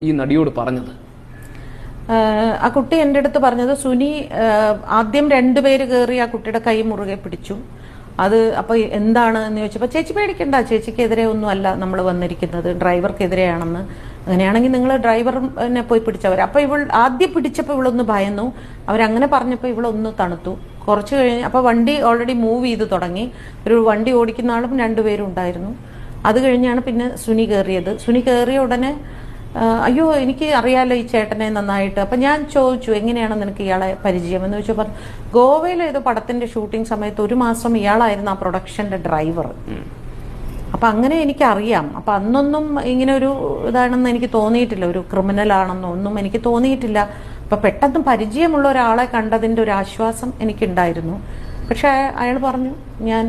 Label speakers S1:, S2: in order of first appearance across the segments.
S1: ഈ നടിയോട് പറഞ്ഞത്?
S2: ആ കുട്ടി എൻ്റെ അടുത്ത് പറഞ്ഞത്, സുനി ആദ്യം 2 പേര് കയറി ആ കുട്ടിയുടെ കൈ മുറുകെ പിടിച്ചു. അത് അപ്പോൾ എന്താണ് എന്ന് ചോദിച്ചപ്പോൾ, ചേച്ചി പേടിക്കണ്ട, ചേച്ചിക്കെതിരെ ഒന്നും അല്ല നമ്മൾ വന്നിരിക്കുന്നത്, ഡ്രൈവർക്കെതിരെയാണെന്ന്. അങ്ങനെയാണെങ്കിൽ നിങ്ങൾ ഡ്രൈവറിനെ പോയി പിടിച്ചവർ. അപ്പോൾ ഇവൾ ആദ്യം പിടിച്ചപ്പോൾ ഇവളൊന്ന് ഭയന്നു. അവരങ്ങനെ പറഞ്ഞപ്പോൾ ഇവളൊന്ന് തണുത്തു. കുറച്ച് കഴിഞ്ഞ് അപ്പോൾ വണ്ടി ഓൾറെഡി മൂവ് ചെയ്ത് തുടങ്ങി. ഒരു വണ്ടി ഓടിക്കുന്ന ആളും 2 പേരും ഉണ്ടായിരുന്നു. അത് കഴിഞ്ഞാണ് പിന്നെ സുനി കയറിയത്. സുനി കയറിയ ഉടനെ അയ്യോ എനിക്ക് അറിയാലോ ഈ ചേട്ടനെ നന്നായിട്ട്. അപ്പം ഞാൻ ചോദിച്ചു, എങ്ങനെയാണ് നിനക്ക് ഇയാളെ പരിചയം എന്ന് ചോദിച്ചാൽ പറഞ്ഞു, ഗോവയിൽ ഏതോ പടത്തിന്റെ ഷൂട്ടിംഗ് സമയത്ത് 1 മാസം ഇയാളായിരുന്നു ആ പ്രൊഡക്ഷന്റെ ഡ്രൈവർ. അപ്പം അങ്ങനെ എനിക്കറിയാം. അപ്പം അന്നൊന്നും ഇങ്ങനെ ഒരു ഇതാണെന്ന് എനിക്ക് തോന്നിയിട്ടില്ല, ഒരു ക്രിമിനൽ ആണെന്നോ ഒന്നും എനിക്ക് തോന്നിയിട്ടില്ല. അപ്പം പെട്ടെന്ന് പരിചയമുള്ള ഒരാളെ കണ്ടതിൻ്റെ ഒരു ആശ്വാസം എനിക്കുണ്ടായിരുന്നു. പക്ഷെ അയാൾ പറഞ്ഞു, ഞാൻ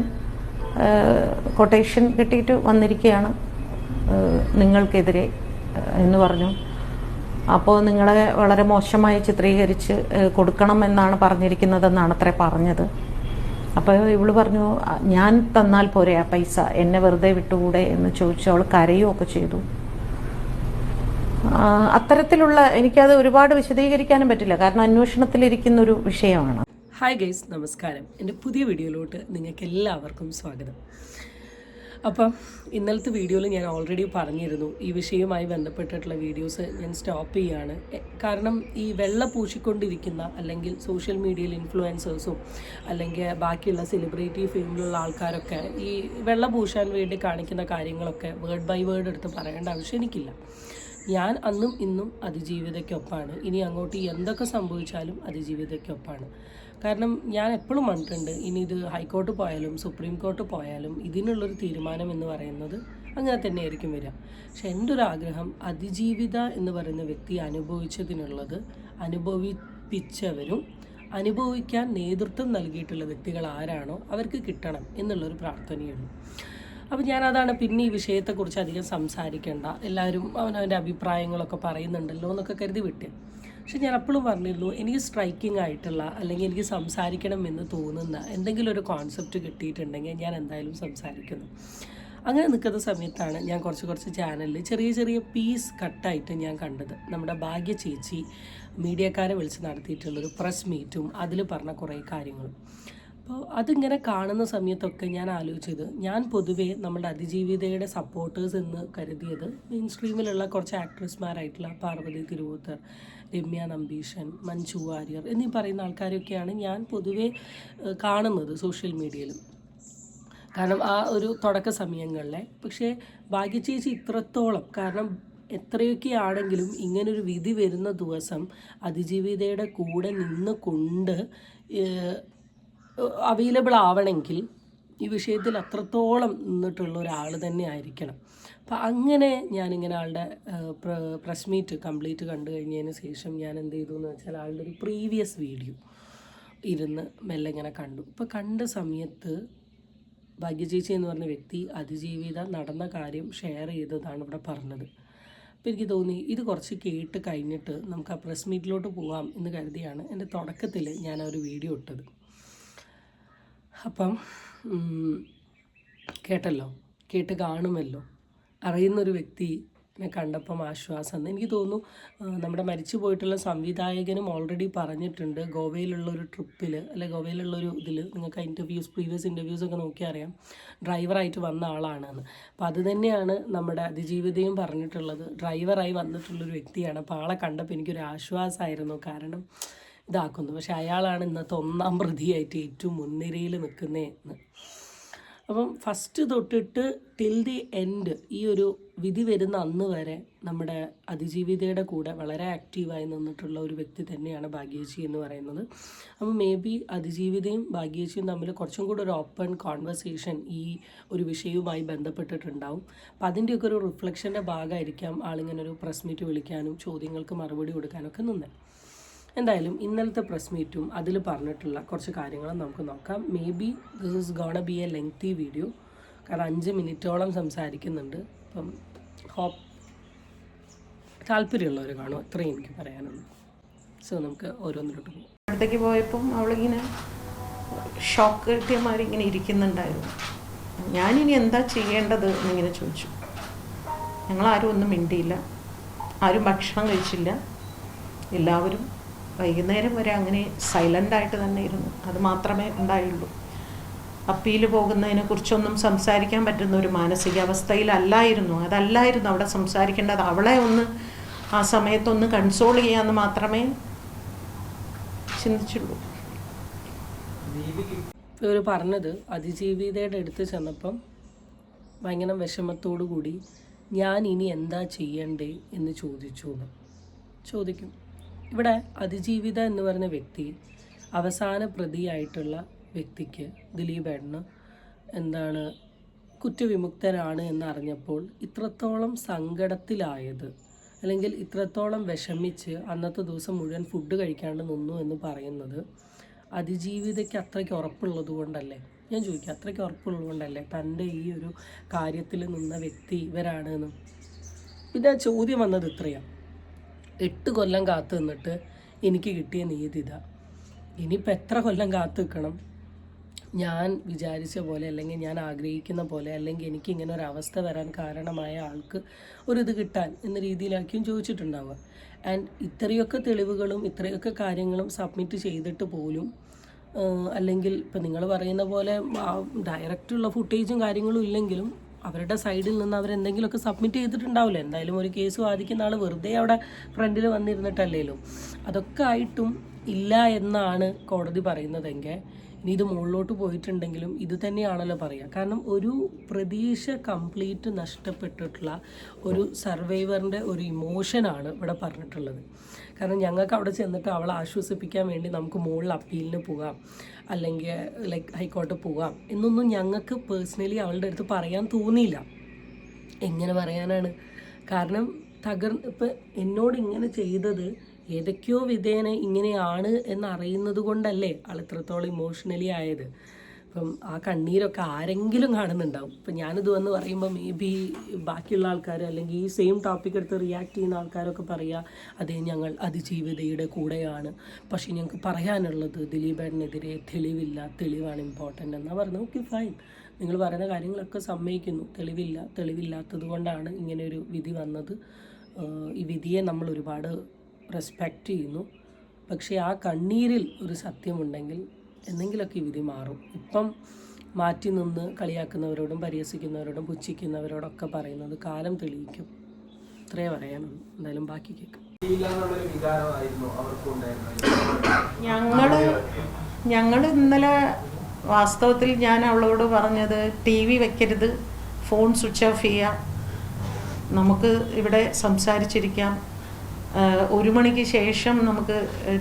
S2: കൊട്ടേഷൻ കിട്ടിയിട്ട് വന്നിരിക്കുകയാണ് നിങ്ങൾക്കെതിരെ എന്ന് പറഞ്ഞു. അപ്പോൾ നിങ്ങളെ വളരെ മോശമായി ചിത്രീകരിച്ച് കൊടുക്കണം എന്നാണ് പറഞ്ഞിരിക്കുന്നതെന്നാണ് അത്ര പറഞ്ഞത്. അപ്പോൾ ഇവള് പറഞ്ഞു, ഞാൻ തന്നാൽ പോരെ ആ പൈസ, എന്നെ വെറുതെ വിട്ടുകൂടെ എന്ന് ചോദിച്ചു. അവൾ കരയുകയൊക്കെ ചെയ്തു. അത്തരത്തിലുള്ള, എനിക്കത് ഒരുപാട് വിശദീകരിക്കാനും പറ്റില്ല, കാരണം അന്വേഷണത്തിലിരിക്കുന്ന ഒരു വിഷയമാണ്.
S3: ഹായ് ഗൈസ്, നമസ്കാരം. എൻ്റെ പുതിയ വീഡിയോയിലോട്ട് നിങ്ങൾക്ക് എല്ലാവർക്കും സ്വാഗതം. അപ്പം ഇന്നലത്തെ വീഡിയോയിൽ ഞാൻ ഓൾറെഡി പറഞ്ഞിരുന്നു, ഈ വിഷയവുമായി ബന്ധപ്പെട്ടിട്ടുള്ള വീഡിയോസ് ഞാൻ സ്റ്റോപ്പ് ചെയ്യുകയാണ്. കാരണം ഈ വെള്ള പൂശിക്കൊണ്ടിരിക്കുന്ന അല്ലെങ്കിൽ സോഷ്യൽ മീഡിയയിൽ ഇൻഫ്ലുവൻസേഴ്സും അല്ലെങ്കിൽ ബാക്കിയുള്ള സെലിബ്രിറ്റി ഫീൽഡിലുള്ള ആൾക്കാരൊക്കെ ഈ വെള്ള പൂശാൻ വേണ്ടി കാണിക്കുന്ന കാര്യങ്ങളൊക്കെ വേർഡ് ബൈ വേർഡ് എടുത്ത് പറയേണ്ട ആവശ്യം എനിക്കില്ല. ഞാൻ അന്നും ഇന്നും അതിജീവിതയ്ക്കൊപ്പമാണ്. ഇനി അങ്ങോട്ട് എന്തൊക്കെ സംഭവിച്ചാലും അതിജീവിതയ്ക്കൊപ്പമാണ്. കാരണം ഞാൻ എപ്പോഴും പറഞ്ഞിട്ടുണ്ട്, ഇനി ഇത് ഹൈക്കോർട്ട് പോയാലും സുപ്രീം കോർട്ട് പോയാലും ഇതിനുള്ളൊരു തീരുമാനം എന്ന് പറയുന്നത് അങ്ങനെ തന്നെയായിരിക്കും വരിക. പക്ഷെ എൻ്റെ ഒരു ആഗ്രഹം, അതിജീവിത എന്ന് പറയുന്ന വ്യക്തി അനുഭവിച്ചതിനുള്ളത് അനുഭവിപ്പിച്ചവരും അനുഭവിക്കാൻ നേതൃത്വം നൽകിയിട്ടുള്ള വ്യക്തികൾ ആരാണോ അവർക്ക് കിട്ടണം എന്നുള്ളൊരു പ്രാർത്ഥനയുള്ളൂ. അപ്പോൾ ഞാനതാണ് പിന്നെ ഈ വിഷയത്തെക്കുറിച്ച് അധികം സംസാരിക്കേണ്ട, എല്ലാവരും അവനവൻ്റെ അഭിപ്രായങ്ങളൊക്കെ പറയുന്നുണ്ടല്ലോ എന്നൊക്കെ കരുതി വിട്ട്. പക്ഷെ ഞാൻ എപ്പോഴും പറഞ്ഞിരുന്നു, എനിക്ക് സ്ട്രൈക്കിംഗ് ആയിട്ടുള്ള അല്ലെങ്കിൽ എനിക്ക് സംസാരിക്കണം എന്ന് തോന്നുന്ന എന്തെങ്കിലും ഒരു കോൺസെപ്റ്റ് കിട്ടിയിട്ടുണ്ടെങ്കിൽ ഞാൻ എന്തായാലും സംസാരിക്കുന്നു. അങ്ങനെ നിൽക്കുന്ന സമയത്താണ് ഞാൻ കുറച്ച് ചാനലിൽ ചെറിയ ചെറിയ പീസ് കട്ടായിട്ട് ഞാൻ കണ്ടത്. നമ്മുടെ ഭാഗ്യ ചേച്ചി മീഡിയക്കാരെ വിളിച്ച് നടത്തിയിട്ടുള്ളൊരു പ്രസ് മീറ്റും അതിൽ പറഞ്ഞ കുറേ കാര്യങ്ങളും. അപ്പോൾ അതിങ്ങനെ കാണുന്ന സമയത്തൊക്കെ ഞാൻ ആലോചിച്ചത്, ഞാൻ പൊതുവേ നമ്മുടെ അതിജീവിതയുടെ സപ്പോർട്ടേഴ്സ് എന്ന് കരുതിയത് മെയിൻ സ്ട്രീമിലുള്ള കുറച്ച് ആക്ട്രസ്മാരായിട്ടുള്ള പാർവതി തിരുവോത്തർ, രമ്യ നമ്പീശൻ, മഞ്ജു വാര്യർ എന്നീ പറയുന്ന ആൾക്കാരൊക്കെയാണ് ഞാൻ പൊതുവേ കാണുന്നത് സോഷ്യൽ മീഡിയയിലും. കാരണം ആ ഒരു തുടക്ക സമയങ്ങളിലെ. പക്ഷേ ഭാഗ്യചേച്ചി ഇത്രത്തോളം, കാരണം എത്രയൊക്കെ ആണെങ്കിലും ഇങ്ങനൊരു വിധി വരുന്ന ദിവസം അതിജീവിതയുടെ കൂടെ നിന്ന് കൊണ്ട് അവൈലബിൾ ആവണമെങ്കിൽ ഈ വിഷയത്തിൽ അത്രത്തോളം നിന്നിട്ടുള്ള ഒരാൾ തന്നെ ആയിരിക്കണം. അപ്പം അങ്ങനെ ഞാനിങ്ങനെ ആളുടെ പ്രസ് മീറ്റ് കംപ്ലീറ്റ് കണ്ടു കഴിഞ്ഞതിന് ശേഷം ഞാൻ എന്ത് ചെയ്തു എന്ന് വെച്ചാൽ ആളുടെ ഒരു പ്രീവിയസ് വീഡിയോ ഇരുന്ന് മെല്ലെ ഇങ്ങനെ കണ്ടു. ഇപ്പോൾ കണ്ട സമയത്ത് ഭാഗ്യചേച്ചി എന്ന് പറഞ്ഞ വ്യക്തി അതിജീവിത നടന്ന കാര്യം ഷെയർ ചെയ്തതാണ് ഇവിടെ പറഞ്ഞത്. അപ്പോൾ എനിക്ക് തോന്നി ഇത് കുറച്ച് കേട്ട് കഴിഞ്ഞിട്ട് നമുക്ക് ആ പ്രസ് മീറ്റിലോട്ട് പോകാം എന്ന് കരുതിയാണ് എൻ്റെ തുടക്കത്തിൽ ഞാൻ ആ ഒരു വീഡിയോ ഇട്ടത്. അപ്പം കേട്ട് കാണുമല്ലോ, അറിയുന്നൊരു വ്യക്തിനെ കണ്ടപ്പം ആശ്വാസം. എനിക്ക് തോന്നുന്നു നമ്മുടെ മരിച്ചു പോയിട്ടുള്ള സംവിധായകനും ഓൾറെഡി പറഞ്ഞിട്ടുണ്ട്, ഗോവയിലുള്ളൊരു ട്രിപ്പിൽ അല്ലെ ഗോവയിലുള്ളൊരു ഇതിൽ നിങ്ങൾക്ക് പ്രീവിയസ് ഇൻ്റർവ്യൂസൊക്കെ നോക്കിയാൽ അറിയാം, ഡ്രൈവറായിട്ട് വന്ന ആളാണെന്ന്. അപ്പോൾ അത് തന്നെയാണ് നമ്മുടെ അതിജീവിതയും പറഞ്ഞിട്ടുള്ളത്, ഡ്രൈവറായി വന്നിട്ടുള്ളൊരു വ്യക്തിയാണ്. അപ്പോൾ ആളെ കണ്ടപ്പോൾ എനിക്കൊരു ആശ്വാസമായിരുന്നു, കാരണം ഇതാക്കുന്നു. പക്ഷെ അയാളാണ് ഇന്നത്തെ 1-ാം പ്രതിയായിട്ട് ഏറ്റവും മുൻനിരയിൽ നിൽക്കുന്നതെന്ന്. അപ്പം ഫസ്റ്റ് തൊട്ടിട്ട് ടിൽ ദി എൻഡ് ഈ ഒരു വിധി വരുന്ന അന്ന് വരെ നമ്മുടെ അതിജീവിതയുടെ കൂടെ വളരെ ആക്റ്റീവായി നിന്നിട്ടുള്ള ഒരു വ്യക്തി തന്നെയാണ് ഭാഗ്യേച്ചി എന്ന് പറയുന്നത്. അപ്പം മേ ബി അതിജീവിതയും ഭാഗ്യേച്ചിയും തമ്മിൽ കുറച്ചും കൂടെ ഒരു ഓപ്പൺ കോൺവെർസേഷൻ ഈ ഒരു വിഷയവുമായി ബന്ധപ്പെട്ടിട്ടുണ്ടാവും. അപ്പം അതിൻ്റെയൊക്കെ ഒരു റിഫ്ലക്ഷൻ്റെ ഭാഗമായിരിക്കാം ആളിങ്ങനെ ഒരു പ്രസ് മീറ്റ് വിളിക്കാനും ചോദ്യങ്ങൾക്ക് മറുപടി കൊടുക്കാനൊക്കെ നിന്ന്. എന്തായാലും ഇന്നലത്തെ പ്രസ് മീറ്റും അതിൽ പറഞ്ഞിട്ടുള്ള കുറച്ച് കാര്യങ്ങളും നമുക്ക് നോക്കാം. May be this is gonna B A lengthy video, കാരണം 5 മിനിറ്റോളം സംസാരിക്കുന്നുണ്ട്. അപ്പം ഹോപ്പ് താല്പര്യമുള്ളവർ കാണും, അത്രയും എനിക്ക് പറയാനുള്ളൂ. സോ നമുക്ക് ഓരോന്നിലോട്ട് പോകും.
S2: അടുത്തേക്ക് പോയപ്പം അവളിങ്ങനെ ഷോക്ക് കിട്ടിയമാതിരി ഇങ്ങനെ ഇരിക്കുന്നുണ്ടായിരുന്നു. ഞാനിനി എന്താ ചെയ്യേണ്ടത് എന്നിങ്ങനെ ചോദിച്ചു. ഞങ്ങളാരും ഒന്നും മിണ്ടിയില്ല. ആരും ഭക്ഷണം കഴിച്ചില്ല. എല്ലാവരും വൈകുന്നേരം വരെ അങ്ങനെ സൈലൻ്റായിട്ട് തന്നെ ഇരുന്നു. അത് മാത്രമേ ഉണ്ടായുള്ളൂ. അപ്പീൽ പോകുന്നതിനെ കുറിച്ചൊന്നും സംസാരിക്കാൻ പറ്റുന്ന ഒരു മാനസികാവസ്ഥയിലല്ലായിരുന്നു. അതല്ലായിരുന്നു അവിടെ സംസാരിക്കേണ്ടത്. അവളെ ഒന്ന് ആ സമയത്തൊന്ന് കൺസോൾ ചെയ്യാമെന്ന് മാത്രമേ ചിന്തിച്ചുള്ളൂ.
S3: ഇവർ പറഞ്ഞത് അതിജീവിതയുടെ അടുത്ത് ചെന്നപ്പം ഭയങ്കര വിഷമത്തോടു കൂടി ഞാൻ ഇനി എന്താ ചെയ്യണ്ടേ എന്ന് ചോദിക്കും. ഇവിടെ അതിജീവിത എന്ന് പറയുന്ന വ്യക്തി അവസാന പ്രതിയായിട്ടുള്ള വ്യക്തിക്ക് ദിലീപേട്ടന് കുറ്റവിമുക്തനാണ് എന്നറിഞ്ഞപ്പോൾ ഇത്രത്തോളം സങ്കടത്തിലായത്, അല്ലെങ്കിൽ ഇത്രത്തോളം വിഷമിച്ച് അന്നത്തെ ദിവസം മുഴുവൻ ഫുഡ് കഴിക്കാണ്ട് നിന്നു എന്ന് പറയുന്നത് അതിജീവിതയ്ക്ക് അത്രയ്ക്ക് ഉറപ്പുള്ളത് കൊണ്ടല്ലേ? ഞാൻ ചോദിക്കുക, അത്രയ്ക്ക് ഉറപ്പുള്ളത് കൊണ്ടല്ലേ തൻ്റെ ഈ ഒരു കാര്യത്തിൽ നിന്ന വ്യക്തി ഇവരാണ് എന്ന്? പിന്നെ ആ ചോദ്യം വന്നത് ഇത്രയാണ്: 8 കൊല്ലം കാത്തു നിന്നിട്ട് എനിക്ക് കിട്ടിയ നീതി ഇതാ. ഇനിയിപ്പോൾ എത്ര കൊല്ലം കാത്തു നിൽക്കണം? ഞാൻ വിചാരിച്ച പോലെ, അല്ലെങ്കിൽ ഞാൻ ആഗ്രഹിക്കുന്ന പോലെ, അല്ലെങ്കിൽ എനിക്ക് ഇങ്ങനെ ഒരു അവസ്ഥ വരാൻ കാരണമായ ആൾക്ക് ഒരിത് കിട്ടാൻ എന്ന രീതിയിലായിരിക്കും ചോദിച്ചിട്ടുണ്ടാവുക. ആൻഡ് ഇത്രയൊക്കെ തെളിവുകളും ഇത്രയൊക്കെ കാര്യങ്ങളും സബ്മിറ്റ് ചെയ്തിട്ട് പോലും, അല്ലെങ്കിൽ ഇപ്പം നിങ്ങൾ പറയുന്ന പോലെ ഡയറക്റ്റുള്ള ഫുട്ടേജും കാര്യങ്ങളും ഇല്ലെങ്കിലും അവരുടെ സൈഡിൽ നിന്ന് അവരെന്തെങ്കിലുമൊക്കെ സബ്മിറ്റ് ചെയ്തിട്ടുണ്ടാവില്ല. എന്തായാലും ഒരു കേസ് വാദിക്കുന്ന ആൾ വെറുതെ അവിടെ ഫ്രണ്ടിൽ വന്നിരുന്നിട്ടല്ലേലും. അതൊക്കെ ആയിട്ടും ഇല്ല എന്നാണ് കോടതി പറയുന്നതെങ്കിൽ ഇനി ഇത് മുകളിലോട്ട് പോയിട്ടുണ്ടെങ്കിലും ഇത് തന്നെയാണല്ലോ പറയുക. കാരണം ഒരു പ്രതീക്ഷ കംപ്ലീറ്റ് നഷ്ടപ്പെട്ടിട്ടുള്ള ഒരു സർവൈവറിൻ്റെ ഒരു ഇമോഷനാണ് ഇവിടെ പറഞ്ഞിട്ടുള്ളത്. കാരണം ഞങ്ങൾക്ക് അവിടെ ചെന്നിട്ട് അവളെ ആശ്വസിപ്പിക്കാൻ വേണ്ടി നമുക്ക് മുകളിൽ അപ്പീലിന് പോകാം, അല്ലെങ്കിൽ ഹൈക്കോടതി പോകാം എന്നൊന്നും ഞങ്ങൾക്ക് പേഴ്സണലി അവളുടെ അടുത്ത് പറയാൻ തോന്നിയില്ല. എങ്ങനെ പറയാനാണ്? കാരണം ഇപ്പം എന്നോട് ഇങ്ങനെ ചെയ്തത് ഏതൊക്കെയോ വിധേന ഇങ്ങനെയാണ് എന്നറിയുന്നത് കൊണ്ടല്ലേ ആൾ ഇത്രത്തോളം ഇമോഷണലി ആയത്. ഇപ്പം ആ കണ്ണീരൊക്കെ ആരെങ്കിലും കാണുന്നുണ്ടാവും. ഇപ്പം ഞാനിത് വന്ന് പറയുമ്പോൾ മേ ബി ബാക്കിയുള്ള ആൾക്കാർ, അല്ലെങ്കിൽ ഈ സെയിം ടോപ്പിക് എടുത്ത് റിയാക്ട് ചെയ്യുന്ന ആൾക്കാരൊക്കെ പറയുക, അതേ ഞങ്ങൾ അതിജീവിതയുടെ കൂടെയാണ്, പക്ഷേ ഞങ്ങൾക്ക് പറയാനുള്ളത് ദിലീപേട്ടനെതിരെ തെളിവില്ല, തെളിവാണ് ഇമ്പോർട്ടൻ്റ് എന്നാണ് പറഞ്ഞത്. ഓക്കെ ഫൈൻ, നിങ്ങൾ പറയുന്ന കാര്യങ്ങളൊക്കെ സമ്മതിക്കുന്നു. തെളിവില്ലാത്തത് കൊണ്ടാണ് ഇങ്ങനെയൊരു വിധി വന്നത്. ഈ വിധിയെ നമ്മൾ ഒരുപാട് റെസ്പെക്റ്റ് ചെയ്യുന്നു. പക്ഷേ ആ കണ്ണീരിൽ ഒരു സത്യമുണ്ടെങ്കിൽ എന്തെങ്കിലുമൊക്കെ ഈ വിധി മാറും. ഇപ്പം മാറ്റി നിന്ന് കളിയാക്കുന്നവരോടും പരിഹസിക്കുന്നവരോടും പുച്ഛിക്കുന്നവരോടൊക്കെ പറയുന്നത് കാലം തെളിയിക്കും. ഇത്രയേ പറയാനുള്ളൂ. എന്തായാലും ബാക്കി കേൾക്കാം.
S2: ഞങ്ങൾ ഇന്നലെ വാസ്തവത്തിൽ ഞാൻ അവളോട് പറഞ്ഞത് TV വെക്കരുത്, ഫോൺ സ്വിച്ച് ഓഫ് ചെയ്യുക, നമുക്ക് ഇവിടെ സംസാരിച്ചിരിക്കാം, 1 മണിക്ക് ശേഷം നമുക്ക്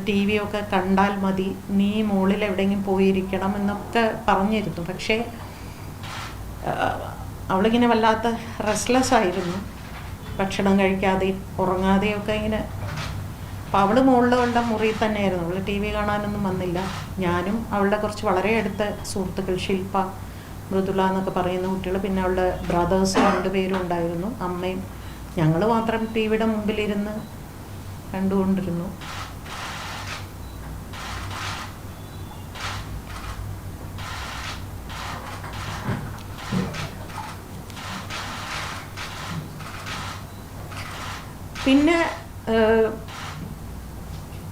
S2: TV ഒക്കെ കണ്ടാൽ മതി, നീ മുകളിൽ എവിടെയെങ്കിലും പോയിരിക്കണം എന്നൊക്കെ പറഞ്ഞിരുന്നു. പക്ഷേ അവളിങ്ങനെ വല്ലാത്ത റെസ്റ്റ്ലെസ് ആയിരുന്നു, ഭക്ഷണം കഴിക്കാതെയും ഉറങ്ങാതെയൊക്കെ ഇങ്ങനെ. അപ്പോൾ അവൾ മുകളിലുള്ള മുറിയിൽ തന്നെയായിരുന്നു. അവൾ TV കാണാനൊന്നും വന്നില്ല. ഞാനും അവളുടെ കുറച്ച് വളരെ അടുത്ത സുഹൃത്തുക്കൾ, ശില്പ, മൃദുല എന്നൊക്കെ പറയുന്ന കുട്ടികൾ, പിന്നെ അവളുടെ ബ്രദേഴ്സ് 2 പേരും ഉണ്ടായിരുന്നു, അമ്മയും. ഞങ്ങൾ മാത്രം TVയുടെ മുമ്പിലിരുന്ന് കണ്ടുകൊണ്ടിരുന്നു. പിന്നെ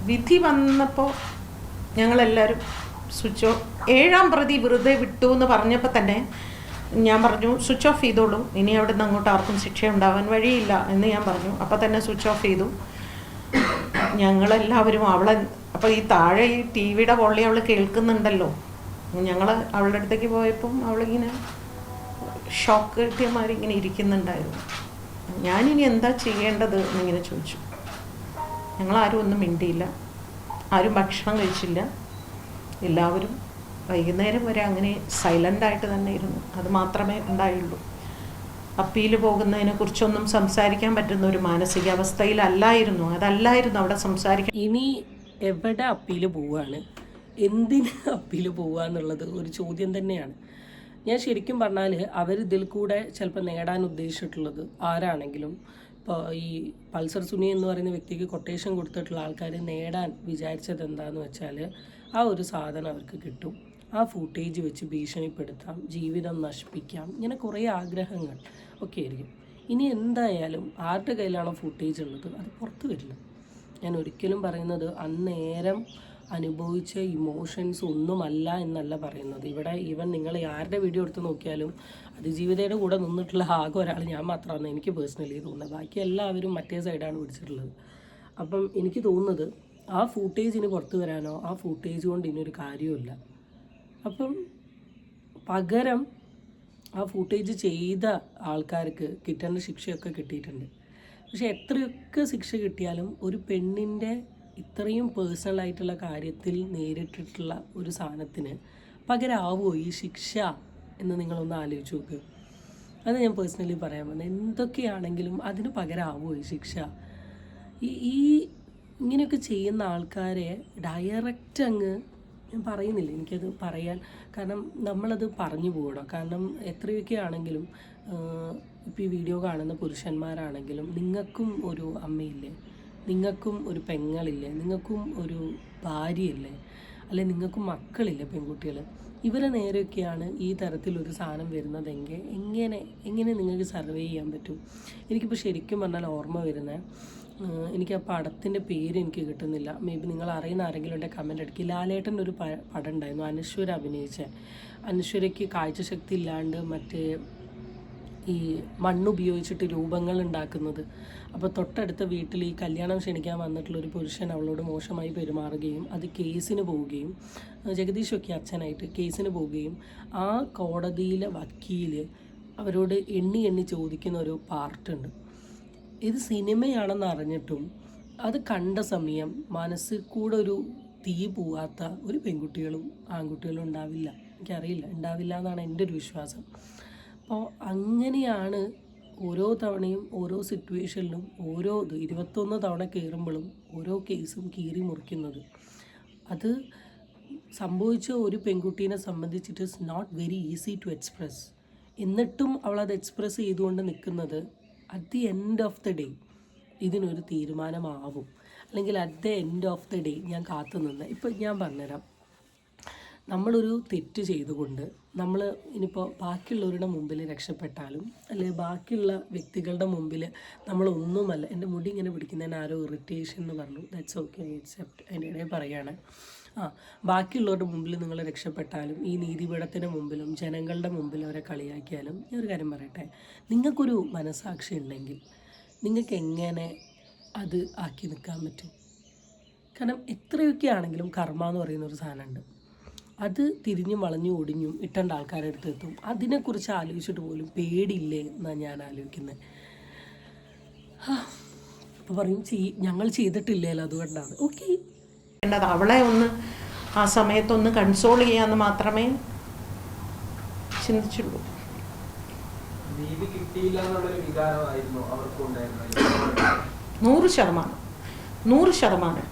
S2: വിധി വന്നപ്പോൾ ഞങ്ങളെല്ലാവരും സ്വിച്ച് ഓഫ്, 7-ാം പ്രതി വെറുതെ വിട്ടു എന്ന് പറഞ്ഞപ്പോൾ തന്നെ ഞാൻ പറഞ്ഞു സ്വിച്ച് ഓഫ് ചെയ്തോളൂ, ഇനി അവിടെ നിന്ന് അങ്ങോട്ട് ആർക്കും ശിക്ഷ ഉണ്ടാവാൻ വഴിയില്ല എന്ന് ഞാൻ പറഞ്ഞു. അപ്പോൾ തന്നെ സ്വിച്ച് ഓഫ് ചെയ്തു. ഞങ്ങളെല്ലാവരും അവളെ, അപ്പോൾ ഈ താഴെ ഈ TVയുടെ വോളി അവൾ കേൾക്കുന്നുണ്ടല്ലോ. ഞങ്ങൾ അവളുടെ അടുത്തേക്ക് പോയപ്പം അവളിങ്ങനെ ഷോക്ക് കിട്ടിയമാതിരി ഇങ്ങനെ ഇരിക്കുന്നുണ്ടായിരുന്നു. ഞാനിനി എന്താ ചെയ്യേണ്ടത് എന്നിങ്ങനെ ചോദിച്ചു. ഞങ്ങളാരും ഒന്നും മിണ്ടിയില്ല, ആരും ഭക്ഷണം കഴിച്ചില്ല. എല്ലാവരും വൈകുന്നേരം വരെ അങ്ങനെ സൈലൻ്റായിട്ട് തന്നെ ഇരുന്നു. അത് മാത്രമേ ഉണ്ടായുള്ളൂ. അപ്പീൽ പോകുന്നതിനെ കുറിച്ചൊന്നും സംസാരിക്കാൻ പറ്റുന്ന ഒരു മാനസികാവസ്ഥയിലല്ലായിരുന്നു. അതല്ലായിരുന്നു അവിടെ സംസാരിക്കാൻ.
S3: ഇനി എവിടെ അപ്പീൽ പോവുകയാണ്, എന്തിന് അപ്പീൽ പോവുക എന്നുള്ളത് ഒരു ചോദ്യം തന്നെയാണ്. ഞാൻ ശരിക്കും പറഞ്ഞാൽ അവരിതിൽ കൂടെ ചിലപ്പോൾ നേടാൻ ഉദ്ദേശിച്ചിട്ടുള്ളത് ആരാണെങ്കിലും, ഇപ്പോൾ ഈ പൾസർ സുനി എന്ന് പറയുന്ന വ്യക്തിക്ക് കൊട്ടേഷൻ കൊടുത്തിട്ടുള്ള ആൾക്കാർ നേടാൻ വിചാരിച്ചത് എന്താണെന്ന് വെച്ചാൽ ആ ഒരു സാധനം അവർക്ക് കിട്ടും, ആ ഫൂട്ടേജ് വെച്ച് ഭീഷണിപ്പെടുത്താം, ജീവിതം നശിപ്പിക്കാം, ഇങ്ങനെ കുറേ ആഗ്രഹങ്ങൾ ഒക്കെ ആയിരിക്കും. ഇനി എന്തായാലും ആരുടെ കയ്യിലാണോ ഫുട്ടേജ് ഉള്ളത് അത് പുറത്ത് വരില്ല. ഞാൻ ഒരിക്കലും പറയുന്നത് അന്നേരം അനുഭവിച്ച ഇമോഷൻസ് ഒന്നുമല്ല എന്നല്ല പറയുന്നത്. ഇവിടെ ഈവൻ നിങ്ങൾ ആരുടെ വീഡിയോ എടുത്ത് നോക്കിയാലും അതിജീവിതയുടെ കൂടെ നിന്നിട്ടുള്ള ആകെ ഒരാൾ ഞാൻ മാത്രമാണ് എനിക്ക് പേഴ്സണലി തോന്നുന്നത്. ബാക്കി എല്ലാവരും മറ്റേ സൈഡാണ് പിടിച്ചിട്ടുള്ളത്. അപ്പം എനിക്ക് തോന്നുന്നത് ആ ഫൂട്ടേജിന് പുറത്ത് വരാനോ ആ ഫൂട്ടേജ് കൊണ്ട് ഇനിയൊരു കാര്യമില്ല. അപ്പം പകരം ആ ഫൂട്ടേജ് ചെയ്ത ആൾക്കാർക്ക് കിട്ടേണ്ട ശിക്ഷയൊക്കെ കിട്ടിയിട്ടുണ്ട്. പക്ഷെ എത്രയൊക്കെ ശിക്ഷ കിട്ടിയാലും ഒരു പെണ്ണിൻ്റെ ഇത്രയും പേഴ്സണലായിട്ടുള്ള കാര്യത്തിൽ നേരിട്ടിട്ടുള്ള ഒരു സാധനത്തിന് പകരമാവുമോ ഈ ശിക്ഷ എന്ന് നിങ്ങളൊന്ന് ആലോചിച്ച് നോക്ക്. അത് ഞാൻ പേഴ്സണലി പറയാൻ വന്നത്. എന്തൊക്കെയാണെങ്കിലും അതിന് പകരമാവുമോ ഈ ശിക്ഷ? ഈ ഇങ്ങനെയൊക്കെ ചെയ്യുന്ന ആൾക്കാരെ ഡയറക്റ്റ് അങ്ങ് ഞാൻ പറയുന്നില്ല, എനിക്കത് പറയാൻ കാരണം നമ്മളത് പറഞ്ഞു പോകണം. കാരണം എത്രയൊക്കെ ആണെങ്കിലും ഇപ്പോൾ ഈ വീഡിയോ കാണുന്ന പുരുഷന്മാരാണെങ്കിലും നിങ്ങൾക്കും ഒരു അമ്മയില്ലേ, നിങ്ങൾക്കും ഒരു പെങ്ങളില്ലേ, നിങ്ങൾക്കും ഒരു ഭാര്യയില്ലേ, അല്ലെ നിങ്ങൾക്കും മക്കളില്ലേ, പെൺകുട്ടികൾ. ഇവരെ നേരെയൊക്കെയാണ് ഈ തരത്തിലൊരു സാധനം വരുന്നതെങ്കിൽ എങ്ങനെ നിങ്ങൾക്ക് സർവേ ചെയ്യാൻ പറ്റും? എനിക്കിപ്പോൾ ശരിക്കും പറഞ്ഞാൽ ഓർമ്മ വരുന്നത്, എനിക്ക് ആ പടത്തിൻ്റെ പേര് എനിക്ക് കിട്ടുന്നില്ല, മേ ബി നിങ്ങൾ അറിയുന്ന ആരെങ്കിലും ഉണ്ടെങ്കിൽ കമൻ്റ് അടിക്കുക. ലാലേട്ടൻ്റെ ഒരു പടം ഉണ്ടായിരുന്നു, അനശ്വര അഭിനയിച്ച. അനശ്വരയ്ക്ക് കാഴ്ചശക്തി ഇല്ലാണ്ട് മറ്റേ ഈ മണ്ണുപയോഗിച്ചിട്ട് രൂപങ്ങൾ ഉണ്ടാക്കുന്നത്. അപ്പോൾ തൊട്ടടുത്ത വീട്ടിൽ ഈ കല്യാണം ക്ഷണിക്കാൻ വന്നിട്ടുള്ളൊരു പുരുഷൻ അവളോട് മോശമായി പെരുമാറുകയും അത് കേസിന് പോവുകയും, ജഗദീഷൊക്കെ അച്ഛനായിട്ട് കേസിന് പോവുകയും ആ കോടതിയിലെ വക്കീൽ അവരോട് എണ്ണി ചോദിക്കുന്ന ഒരു പാർട്ടുണ്ട്. ഇത് സിനിമയാണെന്ന് അറിഞ്ഞിട്ടും അത് കണ്ട സമയം മനസ്സിൽ കൂടെ ഒരു തീ പോവാത്ത ഒരു പെൺകുട്ടികളും ആൺകുട്ടികളും ഉണ്ടാവില്ല. എനിക്കറിയില്ല, ഉണ്ടാവില്ല എന്നാണ് എൻ്റെ ഒരു വിശ്വാസം. അപ്പോൾ അങ്ങനെയാണ് ഓരോ തവണയും ഓരോ സിറ്റുവേഷനിലും 21 തവണ കയറുമ്പോഴും ഓരോ കേസും കീറി മുറിക്കുന്നത്. അത് സംഭവിച്ച ഒരു പെൺകുട്ടീനെ സംബന്ധിച്ചിട്ട് it's not very easy to express. എന്നിട്ടും അവളത് എക്സ്പ്രസ് ചെയ്തുകൊണ്ട് നിൽക്കുന്നത് at the end of the day ഇതിനൊരു തീരുമാനമാവും, അല്ലെങ്കിൽ at the end of the day ഞാൻ കാത്തു നിന്ന്. ഇപ്പം ഞാൻ പറഞ്ഞുതരാം, നമ്മളൊരു തെറ്റ് ചെയ്തുകൊണ്ട് നമ്മൾ ഇനിയിപ്പോൾ ബാക്കിയുള്ളവരുടെ മുമ്പിൽ രക്ഷപ്പെട്ടാലും അല്ലെങ്കിൽ ബാക്കിയുള്ള വ്യക്തികളുടെ മുമ്പിൽ നമ്മളൊന്നുമല്ല. എൻ്റെ മുടി ഇങ്ങനെ പിടിക്കുന്നതിന് ആരോ ഇറിറ്റേഷൻ എന്ന് പറഞ്ഞു, ദാറ്റ്സ് ഓക്കെ, എക്സെപ്റ്റ് അതിൻ്റെ ഇടയിൽ പറയുകയാണ്. ബാക്കിയുള്ളവരുടെ മുമ്പിൽ നിങ്ങൾ രക്ഷപ്പെട്ടാലും ഈ നീതിപീഠത്തിന് മുമ്പിലും ജനങ്ങളുടെ മുമ്പിലും അവരെ കളിയാക്കിയാലും ഞാൻ ഒരു കാര്യം പറയട്ടെ, നിങ്ങൾക്കൊരു മനസാക്ഷി ഉണ്ടെങ്കിൽ നിങ്ങൾക്ക് എങ്ങനെ അത് ആക്കി നിൽക്കാൻ പറ്റും? കാരണം എത്രയൊക്കെ ആണെങ്കിലും കർമ്മ എന്ന് പറയുന്നൊരു സാധനമുണ്ട്. അത് തിരിഞ്ഞും വളഞ്ഞും ഒടിഞ്ഞും ഇട്ടേണ്ട ആൾക്കാരുടെ അടുത്ത് എത്തും. അതിനെക്കുറിച്ച് ആലോചിച്ചിട്ട് പോലും പേടിയില്ലേ എന്നാണ് ഞാൻ ആലോചിക്കുന്നത്. അപ്പോൾ പറയും ഞങ്ങൾ ചെയ്തിട്ടില്ലല്ലോ അതുകൊണ്ടാണ്. ഓക്കെ,
S2: അവളെ ഒന്ന് ആ സമയത്തൊന്ന് കൺസോൾ ചെയ്യാന്ന് മാത്രമേ ചിന്തിച്ചുള്ളൂ. 100%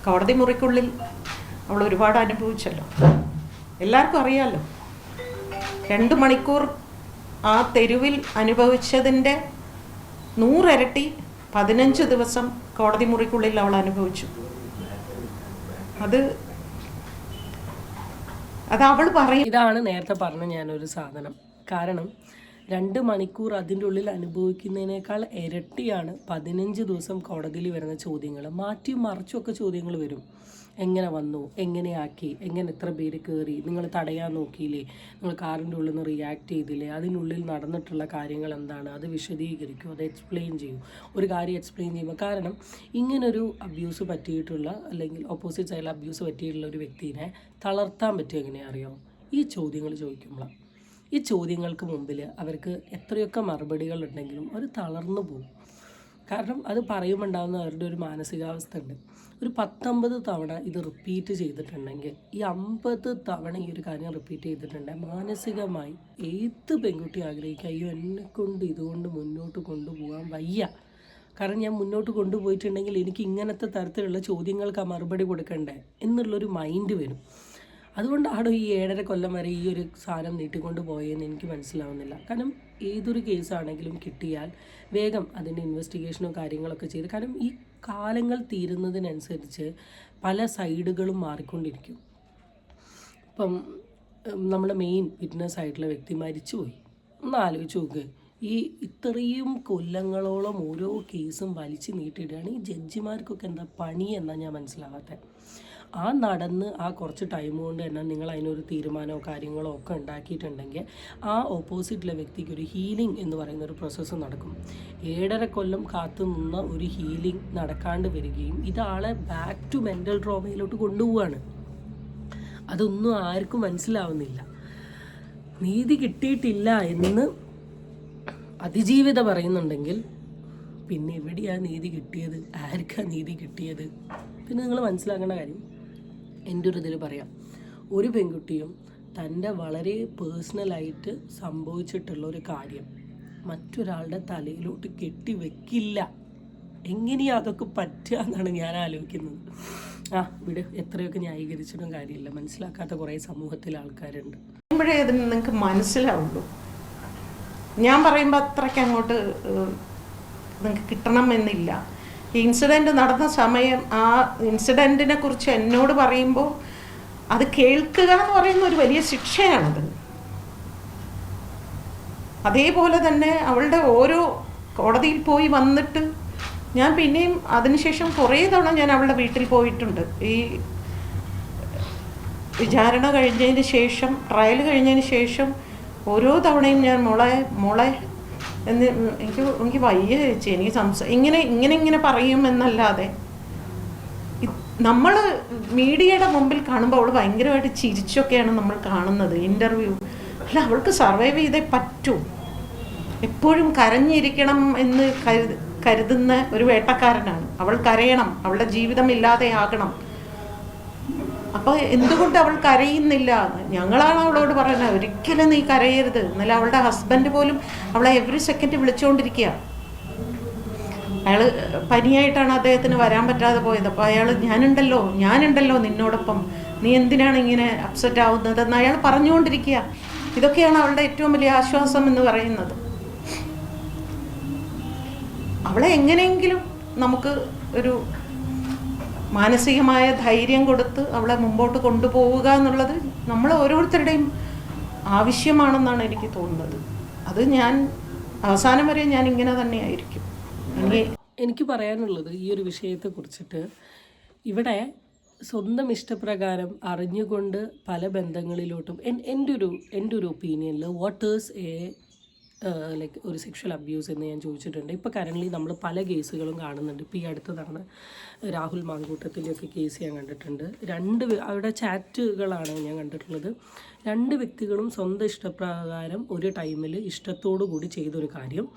S2: കോടതി മുറിക്കുള്ളിൽ അവൾ ഒരുപാട് അനുഭവിച്ചല്ലോ, എല്ലാവർക്കും അറിയാമല്ലോ. 2 മണിക്കൂർ ആ തെരുവിൽ അനുഭവിച്ചതിൻ്റെ 100 ഇരട്ടി 15 ദിവസം കോടതി മുറിക്കുള്ളിൽ അവൾ അനുഭവിച്ചു. അത് അവൾ പറയും.
S3: ഇതാണ് നേരത്തെ പറഞ്ഞ ഞാനൊരു സാധനം. കാരണം 2 മണിക്കൂർ അതിൻ്റെ ഉള്ളിൽ അനുഭവിക്കുന്നതിനേക്കാൾ ഇരട്ടിയാണ് 15 ദിവസം കോടതിയിൽ വരുന്ന ചോദ്യങ്ങൾ. മാറ്റി മറിച്ചൊക്കെ ചോദ്യങ്ങൾ വരും. എങ്ങനെ വന്നു, എങ്ങനെയാക്കി, എങ്ങനെ എത്ര പേര് കയറി, നിങ്ങൾ തടയാൻ നോക്കിയില്ലേ, നിങ്ങൾ കാറിൻ്റെ ഉള്ളിൽ നിന്ന് റിയാക്ട് ചെയ്തില്ലേ, അതിനുള്ളിൽ നടന്നിട്ടുള്ള കാര്യങ്ങൾ എന്താണ്, അത് വിശദീകരിക്കും, അത് എക്സ്പ്ലെയിൻ ചെയ്യും. ഒരു കാര്യം എക്സ്പ്ലെയിൻ ചെയ്യുമ്പോൾ, കാരണം ഇങ്ങനൊരു അബ്യൂസ് പറ്റിയിട്ടുള്ള അല്ലെങ്കിൽ ഓപ്പോസിറ്റ് സൈഡിൽ അബ്യൂസ് പറ്റിയിട്ടുള്ള ഒരു വ്യക്തിനെ തളർത്താൻ പറ്റും എങ്ങനെയാ അറിയോ? ഈ ചോദ്യങ്ങൾ ചോദിക്കുമ്പോഴാണ്. ഈ ചോദ്യങ്ങൾക്ക് മുമ്പിൽ അവർക്ക് എത്രയൊക്കെ മറുപടികൾ ഉണ്ടെങ്കിലും അവർ തളർന്നു പോകും. കാരണം അത് പറയുമ്പോൾ ഉണ്ടാകുന്ന അവരുടെ ഒരു മാനസികാവസ്ഥ ഉണ്ട്. ഒരു 19 തവണ ഇത് റിപ്പീറ്റ് ചെയ്തിട്ടുണ്ടെങ്കിൽ, ഈ 50 തവണ ഈ ഒരു കാര്യം റിപ്പീറ്റ് ചെയ്തിട്ടുണ്ടെങ്കിൽ മാനസികമായി ഏത് പെൺകുട്ടി ആഗ്രഹിക്കുക, അയ്യോ എന്നെക്കൊണ്ട് ഇതുകൊണ്ട് മുന്നോട്ട് കൊണ്ടുപോകാൻ വയ്യ, കാരണം ഞാൻ മുന്നോട്ട് കൊണ്ടുപോയിട്ടുണ്ടെങ്കിൽ എനിക്ക് ഇങ്ങനത്തെ തരത്തിലുള്ള ചോദ്യങ്ങൾക്ക് ആ മറുപടി കൊടുക്കണ്ടേ എന്നുള്ളൊരു മൈൻഡ് വരും. അതുകൊണ്ടാണ് ഈ 7.5 കൊല്ലം വരെ ഈ ഒരു സാധനം നീട്ടിക്കൊണ്ട് പോയെന്ന് എനിക്ക് മനസ്സിലാവുന്നില്ല. കാരണം ഏതൊരു കേസാണെങ്കിലും കിട്ടിയാൽ വേഗം അതിൻ്റെ ഇൻവെസ്റ്റിഗേഷനോ കാര്യങ്ങളൊക്കെ ചെയ്ത്, കാരണം ഈ കാലങ്ങൾ തീരുന്നതിനനുസരിച്ച് പല സൈഡുകളും മാറിക്കൊണ്ടിരിക്കും. ഇപ്പം നമ്മുടെ മെയിൻ വിറ്റ്നസ് ആയിട്ടുള്ള വ്യക്തി മരിച്ചുപോയി. ഒന്ന് ആലോചിച്ച് നോക്ക്, ഈ ഇത്രയും കൊല്ലങ്ങളോളം ഓരോ കേസും വലിച്ചു നീട്ടിയിട്ടാണ് ഈ ജഡ്ജിമാർക്കൊക്കെ എന്താ പണി എന്നാണ് ഞാൻ മനസ്സിലാവാത്തത്. ആ നടന്ന് ആ കുറച്ച് ടൈം കൊണ്ട് തന്നെ നിങ്ങൾ അതിനൊരു തീരുമാനമോ കാര്യങ്ങളോ ഒക്കെ ഉണ്ടാക്കിയിട്ടുണ്ടെങ്കിൽ ആ ഓപ്പോസിറ്റിലെ വ്യക്തിക്ക് ഒരു ഹീലിംഗ് എന്ന് പറയുന്ന ഒരു പ്രോസസ്സ് നടക്കും. 7.5 കൊല്ലം കാത്തു നിന്ന ഒരു ഹീലിംഗ് നടക്കാണ്ട് വരികയും ഇതാളെ ബാക്ക് ടു മെൻ്റൽ ട്രോമയിലോട്ട് കൊണ്ടുപോവുകയാണ്. അതൊന്നും ആർക്കും മനസ്സിലാവുന്നില്ല. നീതി കിട്ടിയിട്ടില്ല എന്ന് അതിജീവിത പറയുന്നുണ്ടെങ്കിൽ പിന്നെ എവിടെയാണ് നീതി കിട്ടിയത്, ആർക്കാണ് നീതി കിട്ടിയത്? പിന്നെ നിങ്ങൾ മനസ്സിലാക്കേണ്ട കാര്യം, എൻ്റെ ഒരു ഇതിൽ പറയാം, ഒരു പെൺകുട്ടിയും തൻ്റെ വളരെ പേഴ്സണലായിട്ട് സംഭവിച്ചിട്ടുള്ള ഒരു കാര്യം മറ്റൊരാളുടെ തലയിലോട്ട് കെട്ടിവെക്കില്ല. എങ്ങനെയാണ് അതൊക്കെ പറ്റുക എന്നാണ് ഞാൻ ആലോചിക്കുന്നത്. ഇവിടെ എത്രയൊക്കെ ന്യായീകരിച്ചിട്ടും കാര്യമില്ല, മനസ്സിലാക്കാത്ത കുറേ സമൂഹത്തിലെ ആൾക്കാരുണ്ട്.
S2: പറയുമ്പോഴേ അതിന് നിങ്ങൾക്ക് മനസ്സിലാവുള്ളൂ. ഞാൻ പറയുമ്പോൾ അത്രയ്ക്ക് അങ്ങോട്ട് നിങ്ങൾക്ക് കിട്ടണമെന്നില്ല. ഈ ഇൻസിഡൻറ്റ് നടന്ന സമയം, ആ ഇൻസിഡൻറ്റിനെ കുറിച്ച് എന്നോട് പറയുമ്പോൾ അത് കേൾക്കുക എന്ന് പറയുന്ന ഒരു വലിയ ശിക്ഷയാണത്. അതേപോലെ തന്നെ അവളുടെ ഓരോ കോടതിയിൽ പോയി വന്നിട്ട് ഞാൻ പിന്നെയും അതിനുശേഷം കുറേ തവണ ഞാൻ അവളുടെ വീട്ടിൽ പോയിട്ടുണ്ട്. ഈ വിചാരണ കഴിഞ്ഞതിന് ശേഷം, ട്രയൽ കഴിഞ്ഞതിന് ശേഷം ഓരോ തവണയും ഞാൻ മോളെ എന്ന് എനിക്ക് വയ്യ ചേച്ചി, എനിക്ക് ഇങ്ങനെ പറയും എന്നല്ലാതെ, നമ്മൾ മീഡിയയുടെ മുമ്പിൽ കാണുമ്പോൾ അവൾ ഭയങ്കരമായിട്ട് ചിരിച്ചൊക്കെയാണ് നമ്മൾ കാണുന്നത് ഇൻ്റർവ്യൂ. അല്ല, അവൾക്ക് സർവൈവ് ചെയ്തേ പറ്റൂ. എപ്പോഴും കരഞ്ഞിരിക്കണം എന്ന് കരുതുന്ന ഒരു വേട്ടക്കാരനാണ്. അവൾ കരയണം, അവളുടെ ജീവിതം ഇല്ലാതെയാകണം. അപ്പോൾ എന്തുകൊണ്ട് അവൾ കരയുന്നില്ല? ഞങ്ങളാണ് അവളോട് പറയുന്നത്, ഒരിക്കലും നീ കരയരുത്. എന്നാലും അവളുടെ ഹസ്ബൻഡ് പോലും അവളെ എവറി സെക്കൻഡ് വിളിച്ചുകൊണ്ടിരിക്കുക. അയാൾ പനിയായിട്ടാണ് അദ്ദേഹത്തിന് വരാൻ പറ്റാതെ പോയത്. അപ്പോൾ അയാൾ ഞാനുണ്ടല്ലോ നിന്നോടൊപ്പം, നീ എന്തിനാണ് ഇങ്ങനെ അപ്സെറ്റ് ആവുന്നതെന്ന് അയാൾ പറഞ്ഞുകൊണ്ടിരിക്കുക. ഇതൊക്കെയാണ് അവളുടെ ഏറ്റവും വലിയ ആശ്വാസം എന്ന് പറയുന്നത്. അവളെ എങ്ങനെയെങ്കിലും നമുക്ക് ഒരു മാനസികമായ ധൈര്യം കൊടുത്ത് അവളെ മുമ്പോട്ട് കൊണ്ടുപോവുക എന്നുള്ളത് നമ്മൾ ഓരോരുത്തരുടെയും ആവശ്യമാണെന്നാണ് എനിക്ക് തോന്നുന്നത്. അത് ഞാൻ അവസാനം വരെ ഞാൻ ഇങ്ങനെ തന്നെയായിരിക്കും.
S3: എനിക്ക് പറയാനുള്ളത് ഈ ഒരു വിഷയത്തെ കുറിച്ചിട്ട്, ഇവിടെ സ്വന്തം ഇഷ്ടപ്രകാരം അറിഞ്ഞുകൊണ്ട് പല ബന്ധങ്ങളിലോട്ടും എൻ്റെ ഒരു ഒപ്പീനിയനിൽ വാട്ട് ഈസ് ലൈക്ക് ഒരു സെക്ഷൽ അബ്യൂസ് എന്ന് ഞാൻ ചോദിച്ചിട്ടുണ്ട്. ഇപ്പോൾ കറൻ്റ്ലി നമ്മൾ പല കേസുകളും കാണുന്നുണ്ട്. ഇപ്പോൾ ഈ അടുത്ത് നടന്ന രാഹുൽ മാങ്കൂട്ടത്തിലൊക്കെ കേസ് ഞാൻ കണ്ടിട്ടുണ്ട്. അവിടെ ചാറ്റുകളാണ് ഞാൻ കണ്ടിട്ടുള്ളത്. 2 വ്യക്തികളും സ്വന്തം ഇഷ്ടപ്രകാരം ഒരു ടൈമിൽ ഇഷ്ടത്തോടു കൂടി ചെയ്തൊരു കാര്യം,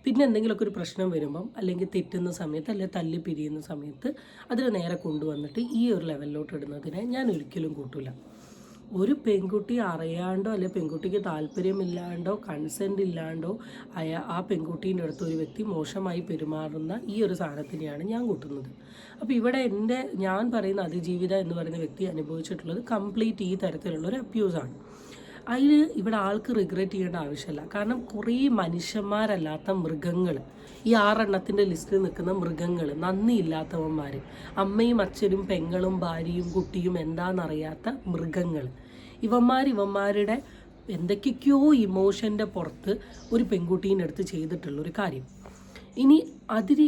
S3: പിന്നെ എന്തെങ്കിലുമൊക്കെ ഒരു പ്രശ്നം വരുമ്പം, അല്ലെങ്കിൽ തെറ്റുന്ന സമയത്ത്, അല്ലെങ്കിൽ തല്ലി പിരിയുന്ന സമയത്ത് അതിനെ നേരെ കൊണ്ടുവന്നിട്ട് ഈ ഒരു ലെവലിലോട്ട് ഇടുന്നതിനെ ഞാൻ ഒരിക്കലും കൂട്ടില്ല. ഒരു പെൺകുട്ടി അറിയാണ്ടോ അല്ലെങ്കിൽ പെൺകുട്ടിക്ക് താല്പര്യമില്ലാണ്ടോ കൺസെൻ്റ് ഇല്ലാണ്ടോ ആ പെൺകുട്ടീൻ്റെ അടുത്ത് ഒരു വ്യക്തി മോശമായി പെരുമാറുന്ന ഈ ഒരു സാധനത്തിനെയാണ് ഞാൻ കൂട്ടുന്നത്. അപ്പോൾ ഇവിടെ ഞാൻ പറയുന്ന അതിജീവിത എന്ന് പറയുന്ന വ്യക്തി അനുഭവിച്ചിട്ടുള്ളത് കംപ്ലീറ്റ് ഈ തരത്തിലുള്ള ഒരു അബ്യൂസാണ്. അതിന് ഇവിടെ ആൾക്ക് റിഗ്രറ്റ് ചെയ്യേണ്ട ആവശ്യമില്ല. കാരണം കുറേ മനുഷ്യന്മാരല്ലാത്ത മൃഗങ്ങൾ, ഈ 6 എണ്ണത്തിൻ്റെ ലിസ്റ്റിൽ നിൽക്കുന്ന മൃഗങ്ങൾ, നന്ദിയില്ലാത്തവന്മാർ, അമ്മയും അച്ഛനും പെങ്ങളും ഭാര്യയും കുട്ടിയും എന്താണെന്നറിയാത്ത മൃഗങ്ങൾ, ഇവന്മാരുടെ എന്തൊക്കെയോ ഇമോഷൻ്റെ പുറത്ത് ഒരു പെൺകുട്ടീൻ്റെ അടുത്ത് ചെയ്തിട്ടുള്ളൊരു കാര്യം. ഇനി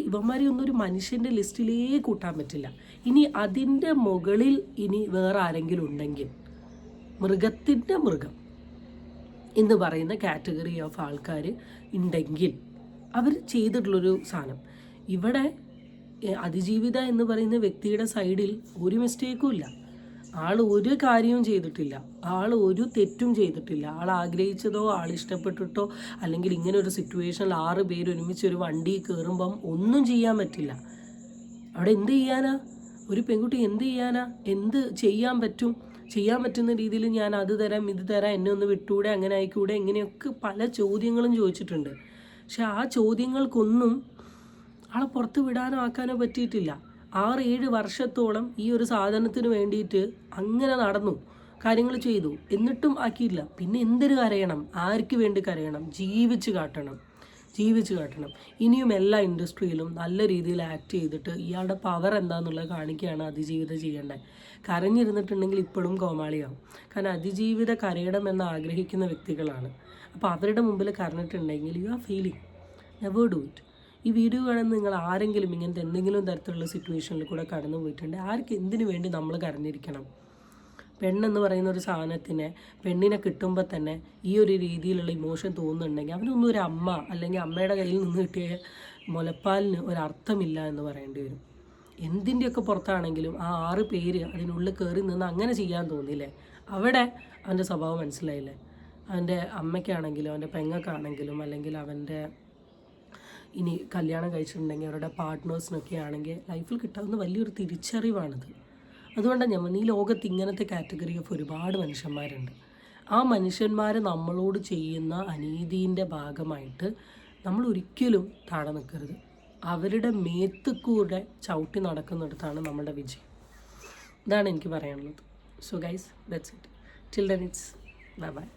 S3: ഇവന്മാരെ ഒന്നും ഒരു മനുഷ്യൻ്റെ ലിസ്റ്റിലേ കൂട്ടാൻ പറ്റില്ല. ഇനി അതിൻ്റെ മുകളിൽ ഇനി വേറെ ആരെങ്കിലും ഉണ്ടെങ്കിൽ, മൃഗത്തിൻ്റെ മൃഗം എന്ന് പറയുന്ന കാറ്റഗറി ഓഫ് ആൾക്കാർ ഉണ്ടെങ്കിൽ അവർ ചെയ്തിട്ടുള്ളൊരു സാധനം. ഇവിടെ അതിജീവിത എന്ന് പറയുന്ന വ്യക്തിയുടെ സൈഡിൽ ഒരു മിസ്റ്റേക്കും ഇല്ല. ആൾ ഒരു കാര്യവും ചെയ്തിട്ടില്ല, ആൾ ഒരു തെറ്റും ചെയ്തിട്ടില്ല. ആൾ ആഗ്രഹിച്ചതോ ആൾ ഇഷ്ടപ്പെട്ടിട്ടോ അല്ലെങ്കിൽ ഇങ്ങനെ ഒരു സിറ്റുവേഷനിൽ 6 പേര് ഒരുമിച്ച് ഒരു വണ്ടി കയറുമ്പം ഒന്നും ചെയ്യാൻ പറ്റില്ല. അവിടെ എന്ത് ചെയ്യാനാ? ഒരു പെൺകുട്ടി എന്ത് ചെയ്യാനാ? എന്ത് ചെയ്യാൻ പറ്റുന്ന രീതിയിൽ ഞാൻ അത് തരാം ഇത് തരാം, എന്നെ ഒന്ന് വിട്ടൂടെ, അങ്ങനെ ആയിക്കൂടെ, ഇങ്ങനെയൊക്കെ പല ചോദ്യങ്ങളും ചോദിച്ചിട്ടുണ്ട്. പക്ഷെ ആ ചോദ്യങ്ങൾക്കൊന്നും ആളെ പുറത്ത് വിടാനോ ആക്കാനോ പറ്റിയിട്ടില്ല. 6-7 വർഷത്തോളം ഈ ഒരു സാധനത്തിന് വേണ്ടിയിട്ട് അങ്ങനെ നടന്നു, കാര്യങ്ങൾ ചെയ്തു, എന്നിട്ടും ആക്കിയില്ല. പിന്നെ എന്തിനു കരയണം? ആർക്ക് വേണ്ടി കരയണം? ജീവിച്ച് കാട്ടണം. ഇനിയും എല്ലാ ഇൻഡസ്ട്രിയിലും നല്ല രീതിയിൽ ആക്ട് ചെയ്തിട്ട് ഇയാളുടെ പവർ എന്താണെന്നുള്ളത് കാണിക്കുകയാണ് അതിജീവിത ചെയ്യേണ്ടത്. കരഞ്ഞിരുന്നിട്ടുണ്ടെങ്കിൽ ഇപ്പോഴും കോമാളിയാവും. കാരണം അതിജീവിത കരയണം എന്ന് ആഗ്രഹിക്കുന്ന വ്യക്തികളാണ്. അപ്പോൾ അവരുടെ മുമ്പിൽ കരഞ്ഞിട്ടുണ്ടെങ്കിൽ you are failing. Never do it. ഈ വീഡിയോ കാണുന്ന നിങ്ങൾ ആരെങ്കിലും ഇങ്ങനത്തെ എന്തെങ്കിലും തരത്തിലുള്ള സിറ്റുവേഷനിൽ കൂടെ കടന്നു പോയിട്ടുണ്ടെങ്കിൽ ആർക്ക് എന്തിനു വേണ്ടി നമ്മൾ കരഞ്ഞിരിക്കണം? പെണ്ണെന്ന് പറയുന്ന ഒരു സാധനത്തിനെ, പെണ്ണിനെ കിട്ടുമ്പോൾ തന്നെ ഈ ഒരു രീതിയിലുള്ള ഇമോഷൻ തോന്നുന്നുണ്ടെങ്കിൽ അവനൊന്നും ഒരു അമ്മ അല്ലെങ്കിൽ അമ്മയുടെ കയ്യിൽ നിന്ന് കിട്ടിയ മുലപ്പാലിന് ഒരർത്ഥമില്ല എന്ന് പറയേണ്ടി വരും. എന്തിൻ്റെയൊക്കെ പുറത്താണെങ്കിലും ആ 6 പേര് അതിനുള്ളിൽ കയറി നിന്ന് അങ്ങനെ ചെയ്യാൻ തോന്നിയില്ലേ, അവിടെ അവൻ്റെ സ്വഭാവം മനസ്സിലായില്ലേ. അവൻ്റെ അമ്മയ്ക്കാണെങ്കിലും അവൻ്റെ പെങ്ങൾക്കാണെങ്കിലും അല്ലെങ്കിൽ അവൻ്റെ ഇനി കല്യാണം കഴിച്ചിട്ടുണ്ടെങ്കിൽ അവരുടെ പാർട്ട്നേഴ്സിനൊക്കെ ആണെങ്കിൽ ലൈഫിൽ കിട്ടാവുന്ന വലിയൊരു തിരിച്ചറിവാണിത്. അതുകൊണ്ടാണ് ഞാൻ ഈ ലോകത്ത് ഇങ്ങനത്തെ കാറ്റഗറി ഓഫ് ഒരുപാട് മനുഷ്യന്മാരുണ്ട്. ആ മനുഷ്യന്മാർ നമ്മളോട് ചെയ്യുന്ന അനീതിൻ്റെ ഭാഗമായിട്ട് നമ്മൾ ഒരിക്കലും താഴെ നിൽക്കരുത്. അവരുടെ മേത്ത് കൂടെ ചവിട്ടി നടക്കുന്നിടത്താണ് നമ്മുടെ വിജയം. ഇതാണ് എനിക്ക് പറയാനുള്ളത്. So guys, that's it. Till then it's bye bye.